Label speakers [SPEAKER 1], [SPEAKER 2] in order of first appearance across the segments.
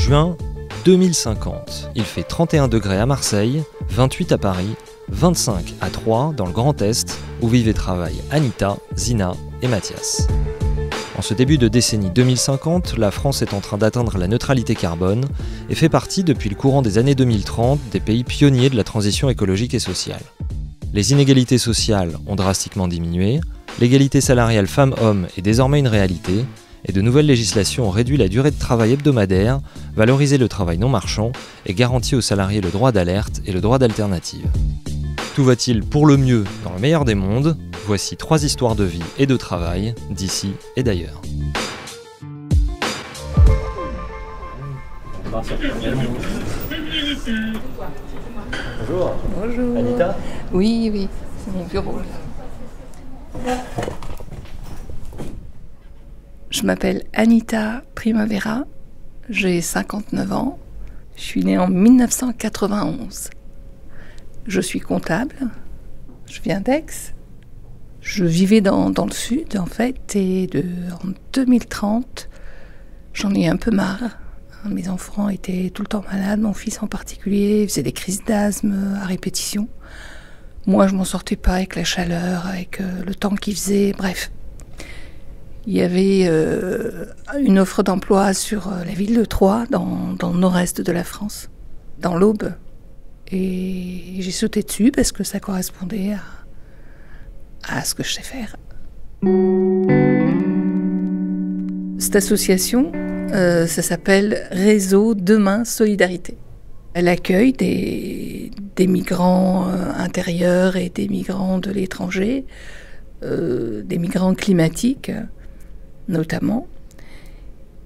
[SPEAKER 1] juin 2050. Il fait 31 degrés à Marseille, 28 à Paris, 25 à Troyes dans le Grand Est, où vivent et travaillent Anita, Zina et Mathias. En ce début de décennie 2050, la France est en train d'atteindre la neutralité carbone et fait partie depuis le courant des années 2030 des pays pionniers de la transition écologique et sociale. Les inégalités sociales ont drastiquement diminué, l'égalité salariale femmes-hommes est désormais une réalité, et de nouvelles législations ont réduit la durée de travail hebdomadaire, valorisé le travail non marchand et garanti aux salariés le droit d'alerte et le droit d'alternative. Tout va-t-il pour le mieux dans le meilleur des mondes? Voici 3 histoires de vie et de travail, d'ici et d'ailleurs. Bonjour.
[SPEAKER 2] Bonjour.
[SPEAKER 1] Anita?
[SPEAKER 2] Oui, c'est mon bureau. Je m'appelle Anita Primavera, j'ai 59 ans, je suis née en 1991. Je suis comptable, je viens d'Aix, je vivais dans le sud en fait, et en 2030, j'en ai un peu marre. Mes enfants étaient tout le temps malades, mon fils en particulier, faisait des crises d'asthme à répétition. Moi, je m'en sortais pas avec la chaleur, avec le temps qu'il faisait, bref. Il y avait une offre d'emploi sur la ville de Troyes, dans le nord-est de la France, dans l'Aube. Et j'ai sauté dessus parce que ça correspondait à ce que je sais faire. Cette association, ça s'appelle Réseau Demain Solidarité. Elle accueille des migrants intérieurs et des migrants de l'étranger, des migrants climatiques notamment,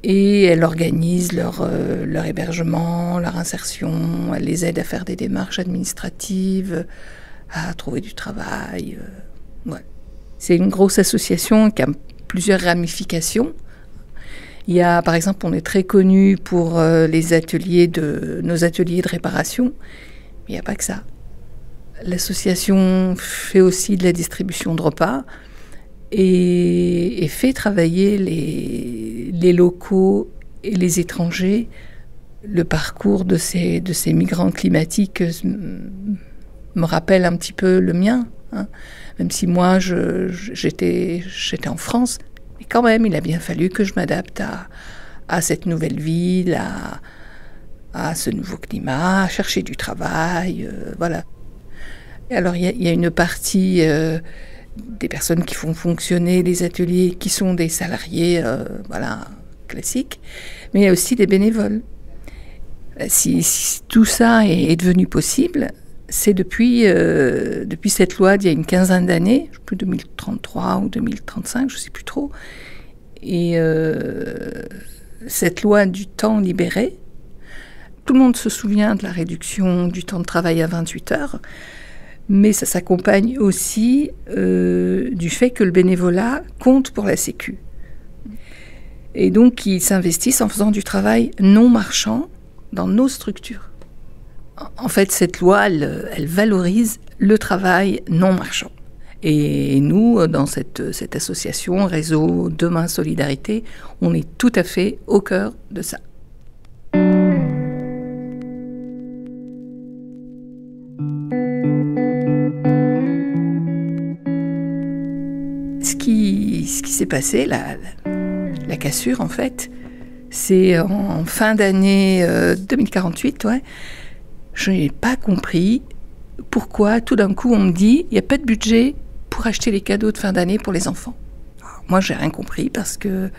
[SPEAKER 2] et elle organise leur hébergement, leur insertion, elle les aide à faire des démarches administratives, à trouver du travail. Ouais. C'est une grosse association qui a plusieurs ramifications. Il y a, par exemple, on est très connu pour nos ateliers de réparation, mais il n'y a pas que ça. L'association fait aussi de la distribution de repas et fait travailler les locaux et les étrangers. Le parcours de ces migrants climatiques me rappelle un petit peu le mien, hein. Même si moi j'étais en France, mais quand même il a bien fallu que je m'adapte à cette nouvelle ville, à ce nouveau climat, à chercher du travail, voilà. Et alors il y a une partie des personnes qui font fonctionner les ateliers, qui sont des salariés, voilà, classiques, mais il y a aussi des bénévoles. Si tout ça est devenu possible, c'est depuis cette loi d'il y a une quinzaine d'années, je ne sais plus 2033 ou 2035, je ne sais plus trop, et cette loi du temps libéré, tout le monde se souvient de la réduction du temps de travail à 28 heures, mais ça s'accompagne aussi du fait que le bénévolat compte pour la Sécu. Et donc, ils s'investissent en faisant du travail non marchand dans nos structures. En fait, cette loi, elle valorise le travail non marchand. Et nous, dans cette association, Réseau Demain Solidarité, on est tout à fait au cœur de ça. Ce qui s'est passé, la cassure, en fait, c'est en fin d'année 2048, ouais. Je n'ai pas compris pourquoi, tout d'un coup, on me dit il n'y a pas de budget pour acheter les cadeaux de fin d'année pour les enfants. Alors, moi, j'ai rien compris parce que,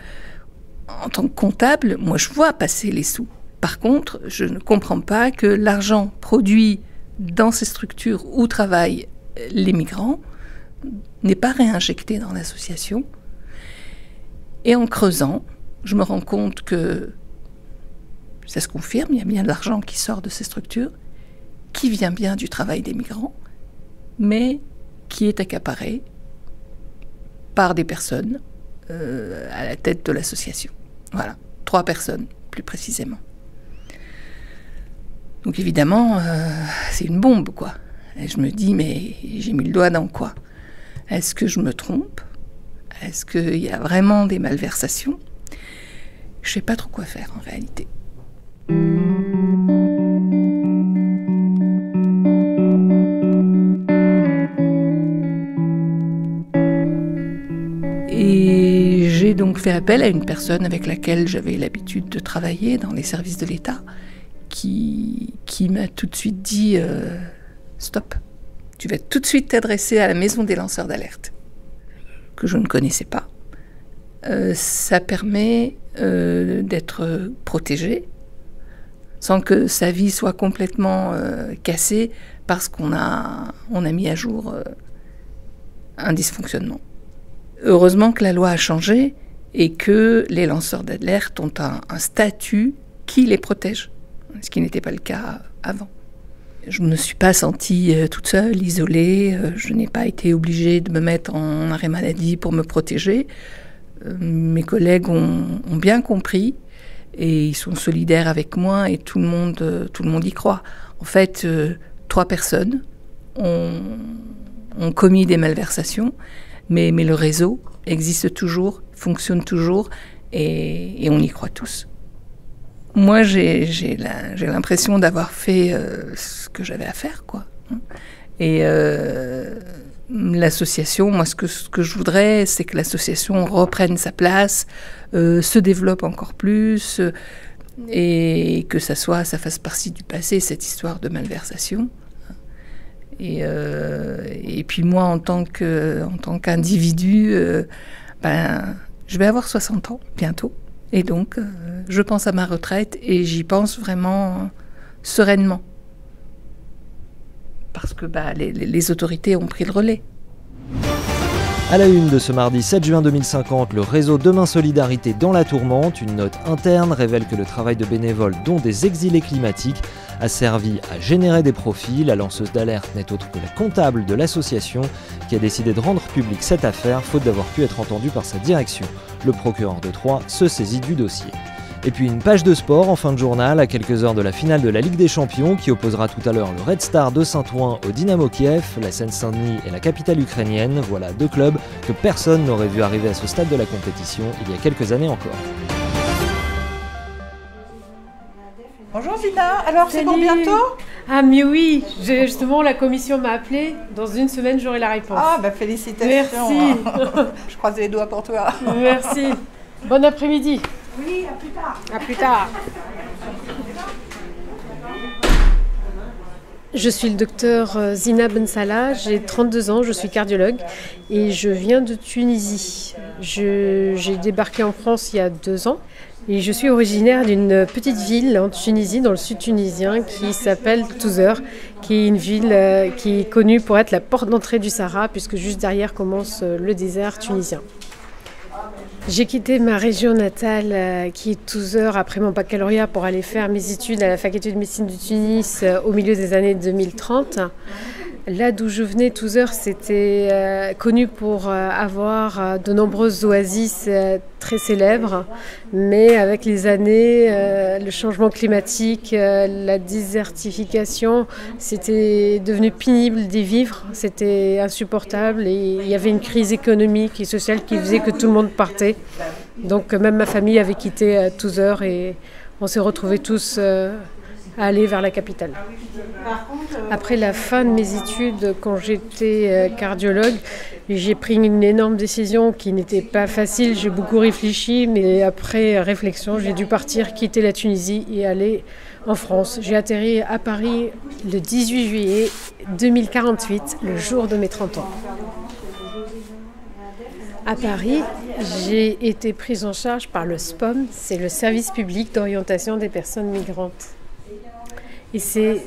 [SPEAKER 2] en tant que comptable, moi, je vois passer les sous. Par contre, je ne comprends pas que l'argent produit dans ces structures où travaillent les migrants n'est pas réinjecté dans l'association. Et en creusant, je me rends compte que ça se confirme, il y a bien de l'argent qui sort de ces structures, qui vient bien du travail des migrants, mais qui est accaparé par des personnes à la tête de l'association. Voilà, 3 personnes, plus précisément. Donc évidemment, c'est une bombe, quoi. Et je me dis, mais j'ai mis le doigt dans quoi? Est-ce que je me trompe? Est-ce qu'il y a vraiment des malversations? Je ne sais pas trop quoi faire, en réalité. Et j'ai donc fait appel à une personne avec laquelle j'avais l'habitude de travailler dans les services de l'État, qui m'a tout de suite dit stop, tu vas tout de suite t'adresser à la maison des lanceurs d'alerte, que je ne connaissais pas. Ça permet d'être protégé sans que sa vie soit complètement cassée parce qu'on a mis à jour un dysfonctionnement. Heureusement que la loi a changé et que les lanceurs d'alerte ont un statut qui les protège, ce qui n'était pas le cas avant. Je ne me suis pas sentie toute seule, isolée, je n'ai pas été obligée de me mettre en arrêt maladie pour me protéger. Mes collègues ont bien compris et ils sont solidaires avec moi et tout le monde y croit. En fait, 3 personnes ont commis des malversations, mais le réseau existe toujours, fonctionne toujours et on y croit tous. Moi, j'ai l'impression d'avoir fait ce que j'avais à faire, quoi. Et l'association, moi, ce que je voudrais, c'est que l'association reprenne sa place, se développe encore plus, et que ça fasse partie du passé, cette histoire de malversation. Et puis moi, en tant qu'individu, je vais avoir 60 ans bientôt. Et donc, je pense à ma retraite et j'y pense vraiment sereinement. Parce que les autorités ont pris le relais.
[SPEAKER 1] À la une de ce mardi 7 juin 2050, le réseau Demain Solidarité dans la tourmente, une note interne révèle que le travail de bénévoles, dont des exilés climatiques, a servi à générer des profits. La lanceuse d'alerte n'est autre que la comptable de l'association qui a décidé de rendre publique cette affaire, faute d'avoir pu être entendue par sa direction. Le procureur de Troyes se saisit du dossier. Et puis une page de sport en fin de journal, à quelques heures de la finale de la Ligue des Champions, qui opposera tout à l'heure le Red Star de Saint-Ouen au Dynamo Kiev. La Seine-Saint-Denis est la capitale ukrainienne. Voilà 2 clubs que personne n'aurait vu arriver à ce stade de la compétition il y a quelques années encore.
[SPEAKER 3] Bonjour Zina, alors c'est pour bientôt?
[SPEAKER 4] Ah mais oui, justement la commission m'a appelé, dans une semaine j'aurai la réponse.
[SPEAKER 3] Ah bah félicitations.
[SPEAKER 4] Merci.
[SPEAKER 3] Je croise les doigts pour toi.
[SPEAKER 4] Merci. Bon après-midi.
[SPEAKER 3] Oui, à plus tard.
[SPEAKER 4] À plus tard. Je suis le docteur Zina Bensala, j'ai 32 ans, je suis cardiologue et je viens de Tunisie. J'ai débarqué en France il y a 2 ans et je suis originaire d'une petite ville en Tunisie, dans le sud tunisien, qui s'appelle Tozeur, qui est une ville qui est connue pour être la porte d'entrée du Sahara, puisque juste derrière commence le désert tunisien. J'ai quitté ma région natale, qui est Tozeur, après mon baccalauréat pour aller faire mes études à la faculté de médecine de Tunis au milieu des années 2030. Là d'où je venais, Tozeur, c'était connu pour avoir de nombreuses oasis très célèbres, mais avec les années, le changement climatique, la désertification, c'était devenu pénible d'y vivre, c'était insupportable et il y avait une crise économique et sociale qui faisait que tout le monde partait. Donc même ma famille avait quitté Tozeur et on s'est retrouvés tous à aller vers la capitale. Après la fin de mes études, quand j'étais cardiologue, j'ai pris une énorme décision qui n'était pas facile. J'ai beaucoup réfléchi, mais après réflexion, j'ai dû partir, quitter la Tunisie et aller en France. J'ai atterri à Paris le 18 juillet 2048, le jour de mes 30 ans. À Paris, j'ai été prise en charge par le SPOM, c'est le service public d'orientation des personnes migrantes. Et c'est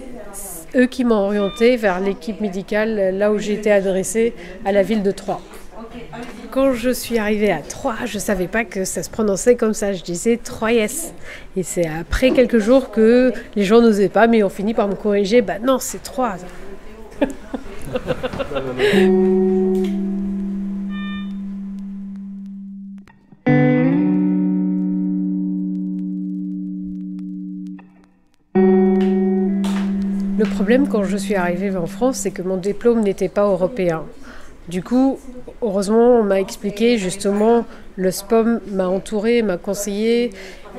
[SPEAKER 4] eux qui m'ont orientée vers l'équipe médicale, là où j'ai été adressée, à la ville de Troyes. Quand je suis arrivée à Troyes, je ne savais pas que ça se prononçait comme ça, je disais Troyes. Et c'est après quelques jours que les gens n'osaient pas, mais ont fini par me corriger, bah non, c'est Troyes. Le problème quand je suis arrivée en France, c'est que mon diplôme n'était pas européen. Du coup, heureusement, on m'a expliqué justement, le SPOM m'a entouré, m'a conseillé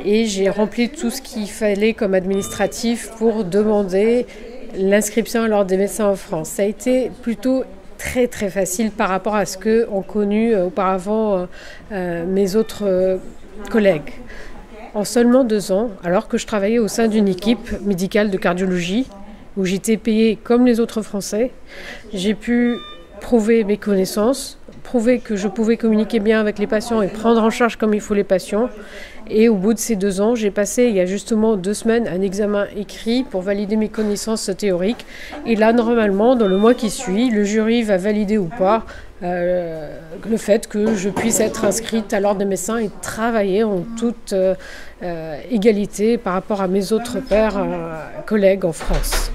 [SPEAKER 4] et j'ai rempli tout ce qu'il fallait comme administratif pour demander l'inscription à l'Ordre des médecins en France. Ça a été plutôt très très facile par rapport à ce qu'ont connu auparavant mes autres collègues. En seulement 2 ans, alors que je travaillais au sein d'une équipe médicale de cardiologie, où j'étais payée comme les autres Français, j'ai pu prouver mes connaissances, prouver que je pouvais communiquer bien avec les patients et prendre en charge comme il faut les patients. Et au bout de ces 2 ans, j'ai passé, il y a justement 2 semaines, un examen écrit pour valider mes connaissances théoriques. Et là, normalement, dans le mois qui suit, le jury va valider ou pas le fait que je puisse être inscrite à l'Ordre des médecins et travailler en toute égalité par rapport à mes autres pairs, collègues en France.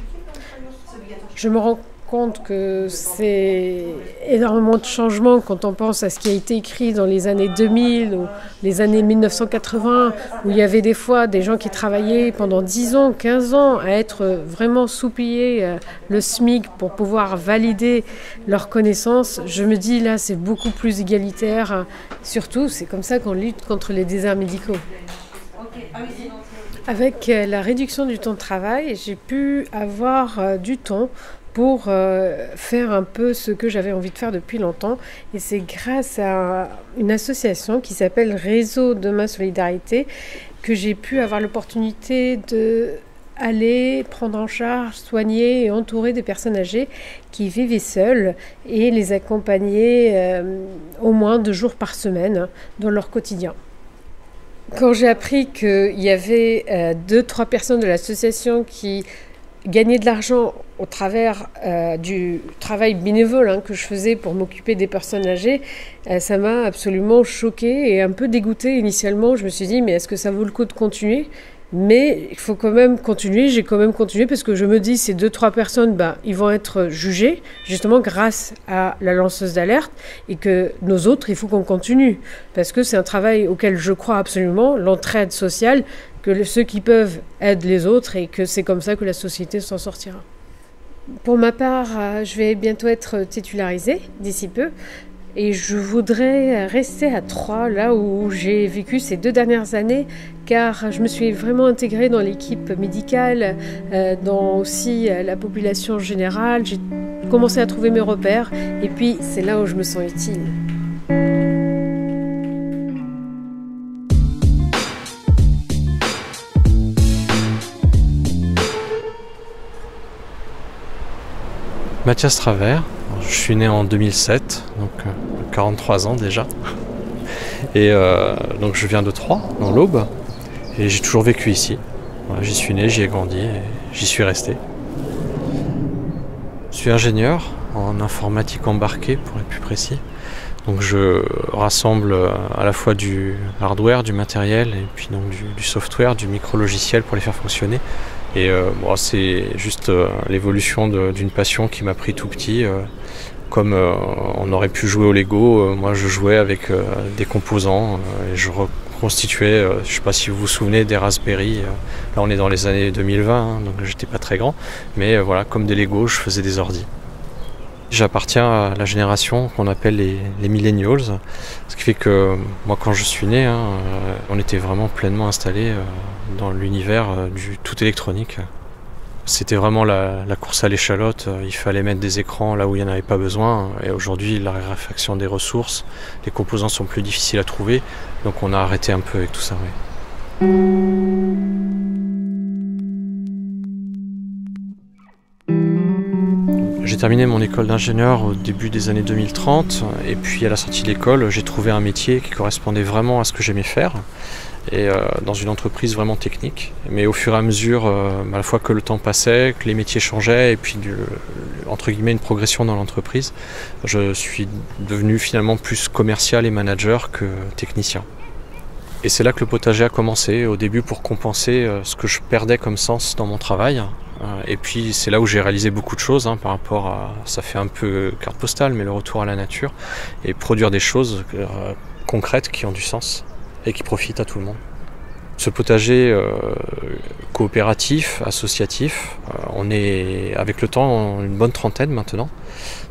[SPEAKER 4] Je me rends compte que c'est énormément de changements quand on pense à ce qui a été écrit dans les années 2000 ou les années 1980, où il y avait des fois des gens qui travaillaient pendant 10 ans, 15 ans à être vraiment sous-payés le SMIC pour pouvoir valider leurs connaissances. Je me dis là, c'est beaucoup plus égalitaire. Surtout, c'est comme ça qu'on lutte contre les déserts médicaux. Avec la réduction du temps de travail, j'ai pu avoir du temps pour faire un peu ce que j'avais envie de faire depuis longtemps. Et c'est grâce à une association qui s'appelle Réseau Demain Solidarité que j'ai pu avoir l'opportunité d'aller prendre en charge, soigner et entourer des personnes âgées qui vivaient seules et les accompagner au moins 2 jours par semaine dans leur quotidien. Quand j'ai appris qu'il y avait 2-3 personnes de l'association qui gagner de l'argent au travers du travail bénévole que je faisais pour m'occuper des personnes âgées, ça m'a absolument choquée et un peu dégoûtée initialement. Je me suis dit, mais est-ce que ça vaut le coup de continuer ? Mais il faut quand même continuer, j'ai quand même continué parce que je me dis, ces 2-3 personnes, ils vont être jugées justement grâce à la lanceuse d'alerte et que nos autres, il faut qu'on continue parce que c'est un travail auquel je crois absolument, l'entraide sociale, que ceux qui peuvent aident les autres et que c'est comme ça que la société s'en sortira. Pour ma part, je vais bientôt être titularisée d'ici peu. Et je voudrais rester à Troyes, là où j'ai vécu ces 2 dernières années, car je me suis vraiment intégrée dans l'équipe médicale, dans aussi la population générale. J'ai commencé à trouver mes repères, et puis c'est là où je me sens utile.
[SPEAKER 5] Mathias Travers, je suis né en 2007, donc 43 ans déjà. Et donc je viens de Troyes, dans l'Aube, et j'ai toujours vécu ici. Voilà, j'y suis né, j'y ai grandi et j'y suis resté. Je suis ingénieur en informatique embarquée pour être plus précis. Donc je rassemble à la fois du hardware, du matériel et puis donc du software, du micro-logiciel pour les faire fonctionner. Et c'est juste l'évolution d'une passion qui m'a pris tout petit. Comme on aurait pu jouer au Lego, moi je jouais avec des composants et je reconstituais, je ne sais pas si vous vous souvenez des Raspberry, là on est dans les années 2020, donc j'étais pas très grand, mais voilà, comme des Lego, je faisais des ordis. J'appartiens à la génération qu'on appelle les millennials, ce qui fait que moi quand je suis né, on était vraiment pleinement installé dans l'univers du tout électronique. C'était vraiment la course à l'échalote, il fallait mettre des écrans là où il n'y en avait pas besoin, et aujourd'hui la raréfaction des ressources, les composants sont plus difficiles à trouver, donc on a arrêté un peu avec tout ça. Oui. J'ai terminé mon école d'ingénieur au début des années 2030 et puis à la sortie de l'école, j'ai trouvé un métier qui correspondait vraiment à ce que j'aimais faire et dans une entreprise vraiment technique. Mais au fur et à mesure, à la fois que le temps passait, que les métiers changeaient et puis entre guillemets une progression dans l'entreprise, je suis devenu finalement plus commercial et manager que technicien. Et c'est là que le potager a commencé, au début pour compenser ce que je perdais comme sens dans mon travail. Et puis c'est là où j'ai réalisé beaucoup de choses par rapport à, ça fait un peu carte postale, mais le retour à la nature et produire des choses concrètes qui ont du sens et qui profitent à tout le monde. Ce potager coopératif, associatif, on est avec le temps une bonne trentaine maintenant.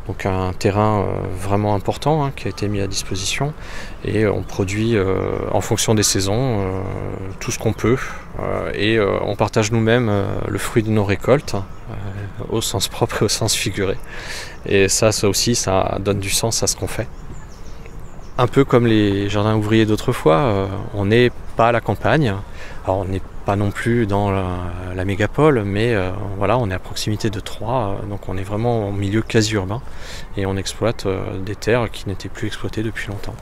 [SPEAKER 5] Donc un terrain vraiment important qui a été mis à disposition et on produit en fonction des saisons tout ce qu'on peut et on partage nous-mêmes le fruit de nos récoltes au sens propre et au sens figuré. Et ça aussi, ça donne du sens à ce qu'on fait. Un peu comme les jardins ouvriers d'autrefois, on n'est pas à la campagne. Alors on n'est pas non plus dans la mégapole, mais voilà, on est à proximité de Troyes, donc on est vraiment en milieu quasi urbain et on exploite des terres qui n'étaient plus exploitées depuis longtemps.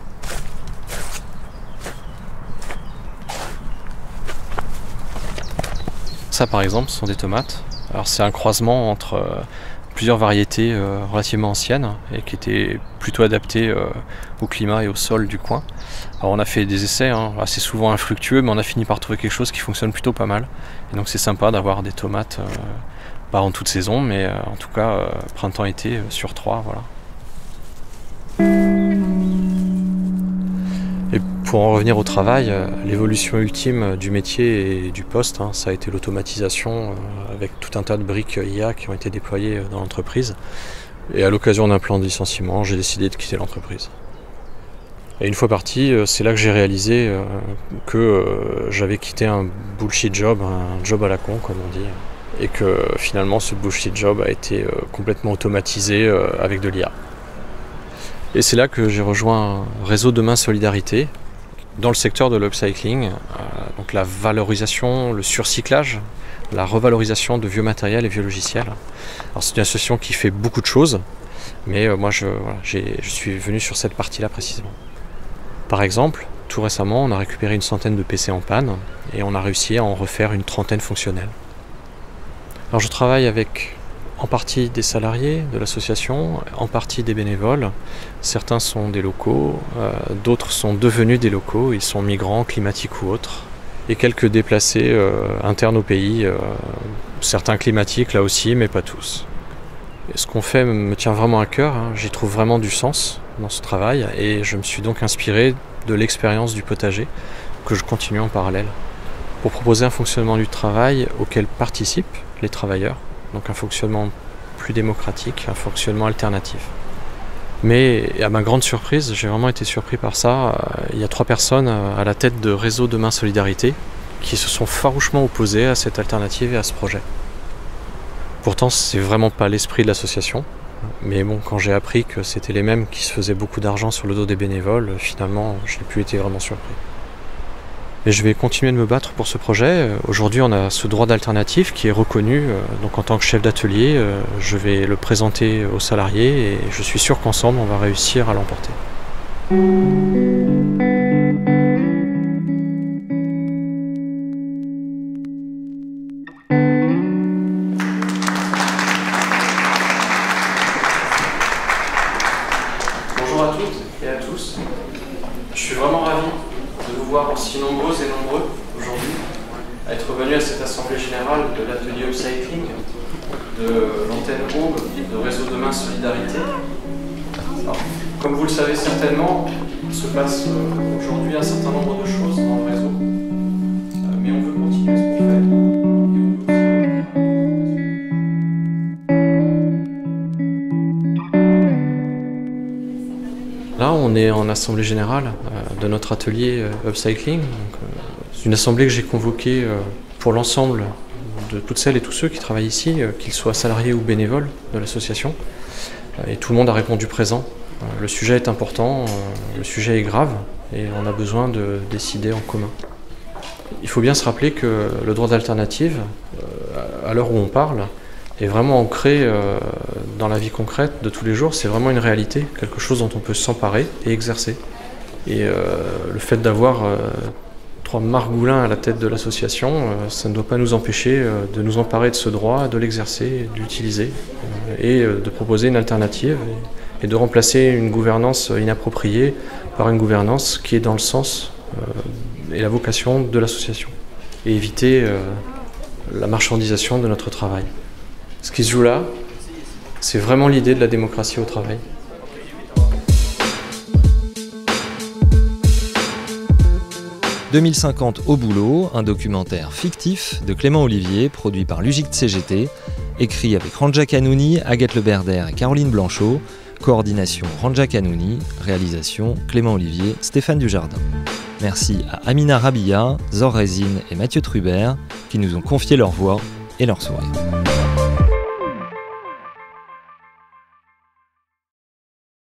[SPEAKER 5] Ça par exemple, ce sont des tomates. Alors c'est un croisement entre plusieurs variétés relativement anciennes et qui étaient plutôt adaptées au climat et au sol du coin. Alors on a fait des essais assez souvent infructueux, mais on a fini par trouver quelque chose qui fonctionne plutôt pas mal. Et donc c'est sympa d'avoir des tomates, pas en toute saison, mais en tout cas printemps-été sur Troyes. Voilà. Et pour en revenir au travail, l'évolution ultime du métier et du poste, ça a été l'automatisation avec tout un tas de briques IA qui ont été déployées dans l'entreprise. Et à l'occasion d'un plan de licenciement, j'ai décidé de quitter l'entreprise. Et une fois parti, c'est là que j'ai réalisé que j'avais quitté un bullshit job, un job à la con comme on dit, et que finalement ce bullshit job a été complètement automatisé avec de l'IA. Et c'est là que j'ai rejoint Réseau Demain Solidarité dans le secteur de l'upcycling, donc la valorisation, le surcyclage, la revalorisation de vieux matériels et vieux logiciels. Alors c'est une association qui fait beaucoup de choses, mais moi je suis venu sur cette partie-là précisément. Par exemple, tout récemment, on a récupéré une centaine de PC en panne et on a réussi à en refaire une trentaine fonctionnelle. Alors je travaille avec en partie des salariés de l'association, en partie des bénévoles. Certains sont des locaux, d'autres sont devenus des locaux, ils sont migrants, climatiques ou autres. Et quelques déplacés internes au pays, certains climatiques là aussi, mais pas tous. Et ce qu'on fait me tient vraiment à cœur, j'y trouve vraiment du sens dans ce travail et je me suis donc inspiré de l'expérience du potager que je continue en parallèle pour proposer un fonctionnement du travail auquel participent les travailleurs, donc un fonctionnement plus démocratique, un fonctionnement alternatif. Mais à ma grande surprise, j'ai vraiment été surpris par ça, il y a 3 personnes à la tête de Réseau Demain Solidarité qui se sont farouchement opposées à cette alternative et à ce projet. Pourtant, c'est vraiment pas l'esprit de l'association. Mais bon, quand j'ai appris que c'était les mêmes qui se faisaient beaucoup d'argent sur le dos des bénévoles, finalement, je n'ai plus été vraiment surpris. Mais je vais continuer de me battre pour ce projet. Aujourd'hui, on a ce droit d'alternative qui est reconnu. Donc en tant que chef d'atelier, je vais le présenter aux salariés et je suis sûr qu'ensemble, on va réussir à l'emporter. Bonjour à toutes et à tous. Je suis vraiment ravi de vous voir aussi nombreuses et nombreux aujourd'hui à être venus à cette assemblée générale de l'atelier upcycling de l'antenne Aube de Réseau Demain Solidarité. Alors, comme vous le savez certainement, il se passe aujourd'hui un certain nombre de choses dans le réseau, mais on veut continuer ce qu'on fait. Là, on est en assemblée générale de notre atelier upcycling. C'est une assemblée que j'ai convoquée pour l'ensemble de toutes celles et tous ceux qui travaillent ici, qu'ils soient salariés ou bénévoles de l'association. Et tout le monde a répondu présent. Le sujet est important, le sujet est grave et on a besoin de décider en commun. Il faut bien se rappeler que le droit d'alternative, à l'heure où on parle, est vraiment ancré dans la vie concrète de tous les jours. C'est vraiment une réalité, quelque chose dont on peut s'emparer et exercer. Et le fait d'avoir 3 margoulins à la tête de l'association, ça ne doit pas nous empêcher de nous emparer de ce droit, de l'exercer, de l'utiliser et de proposer une alternative et de remplacer une gouvernance inappropriée par une gouvernance qui est dans le sens et la vocation de l'association et éviter la marchandisation de notre travail. Ce qui se joue là, c'est vraiment l'idée de la démocratie au travail.
[SPEAKER 1] 2050 au boulot, un documentaire fictif de Clément Olivier, produit par l'UGIC CGT, écrit avec Ranja Kanouni, Agathe Leberder et Caroline Blanchot, coordination Ranja Kanouni, réalisation Clément Olivier, Stéphane Dujardin. Merci à Amina Rabia, Zor Rezine et Mathieu Trubert qui nous ont confié leur voix et leur sourire.